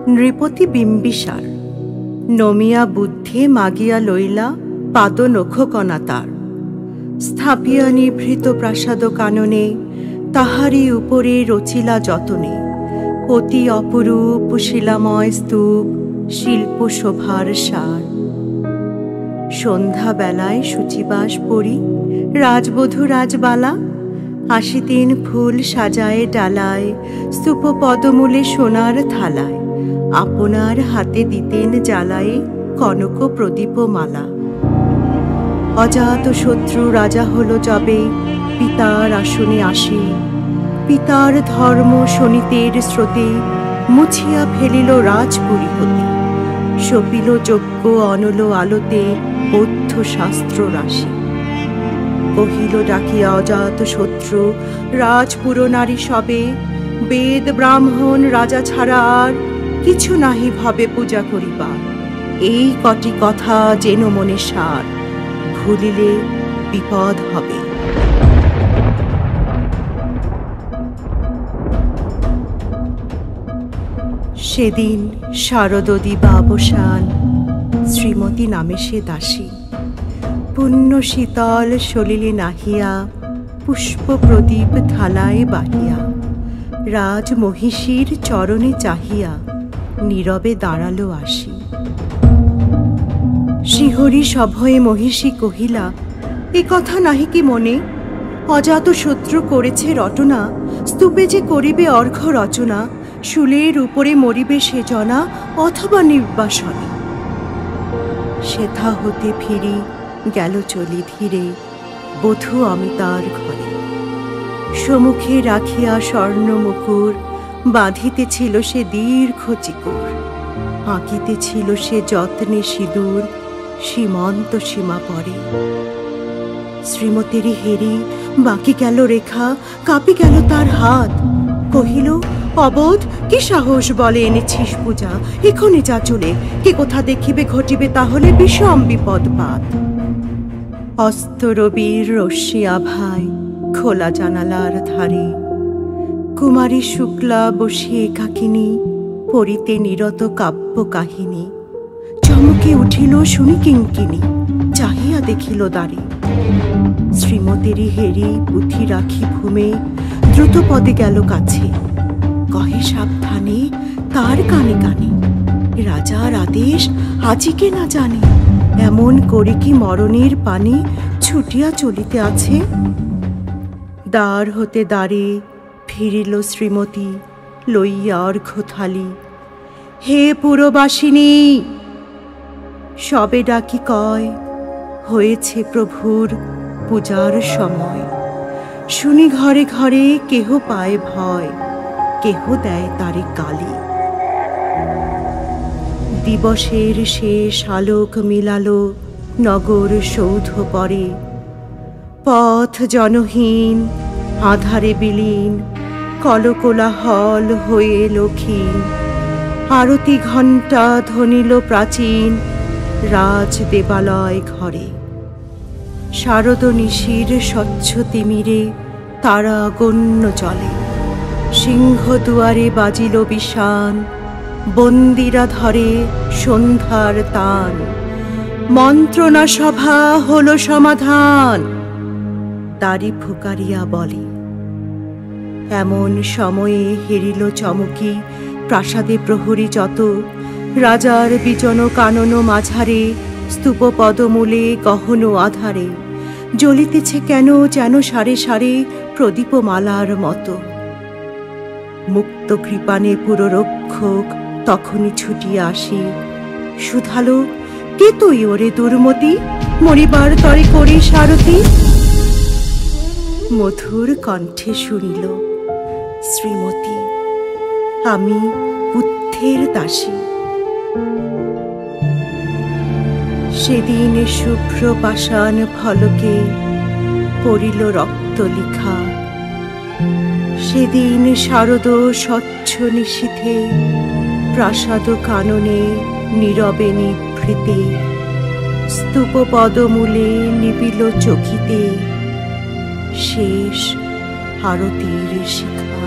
নৃপতি বিম্বিসার নমিয়া বুদ্ধে মাগিয়া লইলা পাদ নখকণা তার। স্থাপিয়া নিভৃত প্রাসাদ কাননে তাহারি উপরে রচিলা যতনে। অতি অপরূপ শিলাময় স্তূপ শিল্প শোভার সার। সন্ধ্যা বেলায় শুচিবাস পড়ি রাজবধূ রাজবালা। আসিতেন ফুল সাজায় ডালায় স্তূপ পদমূলে সোনার থালায়। আপনার হাতে দিতেন জ্বালায়ে কনক প্রদীপ মালা। অজাত শত্রু রাজা হল যবে পিতার আসনে আসে। পিতার ধর্ম শোনিতের স্রোতে মুছিয়া ফেলিল রাজপুরী হতে। সপিল যজ্ঞ অনল আলোতে বৌদ্ধ শাস্ত্র রাশি। কহিল ডাকিয়া অজাত শত্রু রাজপুর নারী সবে। বেদ ব্রাহ্মণ রাজা ছাড়া আর কিছু নাহি ভবে পূজা করিবার। এই কটি কথা যেন মনে সার, ভুলিলে বিপদ হবে। সেদিন শারদদিবা অবসান, শ্রীমতী নামে সে দাসী। পুণ্য শীতল সলিলে নাহিয়া পুষ্প প্রদীপ থালায় বাহিয়া। রাজ মহিষীর চরণে চাহিয়া নীরবে দাঁড়ালো আসি। শিহরি সভয়ে মহিষী কহিলা, এ কথা নাহি কি মনে? অজাত শত্রু করেছে রটনা, স্তূপে যে করিবে অর্ঘ্য রচনা। শুলের উপরে মরিবে সে জনা, অথবা নির্বাসনে। সেথা হতে ফিরি গেল চলি ধীরে, বধূ আমি তার ঘরে। সম্মুখে রাখিয়া স্বর্ণ মুকুর, বাঁধিতেছিল সে দীর্ঘ চিকুর। আঁকিতেছিল সে যত্নে সিঁদুর, সীমন্ত সীমা পরে। শ্রীমতীর হেরি বাকি গেল রেখা, কাঁপি গেল তার হাত। কহিল, অবোধ, কি সাহস বলে এনেছিস পূজা? এখনি যা চলে, কে কোথা দেখিবে ঘটিবে তাহলে বিষম বিপদপাত। অস্ত রবির রশ্মি আভায় খোলা জানালার ধারে কুমারী শুক্লা বসিয়ে একাকিনী পড়িতে নিরত কাব্য কাহিনী। চমকে উঠিল শুনি কিঙ্কিনী, চাহিয়া দেখিল দ্বারে। শ্রীমতীরই হেরি পুঁথি রাখি ভূমে দ্রুত পদে গেল কাছে। কহে সাবধানে তার কানে কানে, রাজার আদেশ আজিকে না জানে। এমন করে কি মরণের পানে ছুটিয়া চলিতে আছে? দ্বার হতে দ্বারে ফিরিল শ্রীমতী লইয়া অর্ঘ্য থালি। হে পুরবাসিনী, সবে ডাকি কয়, হয়েছে প্রভুর পূজার সময়। শুনি ঘরে ঘরে কেহ পায় ভয়, কেহ দেয় তারে গালি। দিবসের শেষ আলোক মিলালো নগর সৌধ পরে। পথ জনহীন আধারে বিলীন, কলকোলাহল হয়ে লক্ষীন। আরতি ঘণ্টা ধ্বনিল প্রাচীন রাজ দেবালয় ঘরে। শারদ নিশির স্বচ্ছ তিমিরে তারা গণ্য চলে। সিংহ দুয়ারে বাজিল বিষান, বন্দিরা ধরে সন্ধ্যার তান। মন্ত্রণা সভা হলো সমাধান, তারি ফুকারিয়া বলে। এমন সময়ে হেরিল চমকি প্রাসাদে প্রহরী যত। রাজার বিজন কানন মাঝারে স্তূপ পদমূলে গহন আধারে। জ্বলিতেছে কেন যেন সারে সারে প্রদীপমালার মতো। মুক্ত কৃপানে পুররক্ষক তখনই ছুটিয়া আসি। শুধালো, কে তুই ওরে দুর্মতি, মরিবার তরে করিস আরতি? মধুর কণ্ঠে শুনিল, শ্রীমতী, আমি বুদ্ধের দাসী। সেদিন শুভ্র পাষাণ ফলকে পড়িল রক্ত লিখা। সেদিন শারদ স্বচ্ছ নিশীথে প্রাসাদ কাননে নীরবে নিভৃতে। স্তূপ পদমূলে নিবিল চকিতে শেষ আরতির শিখা।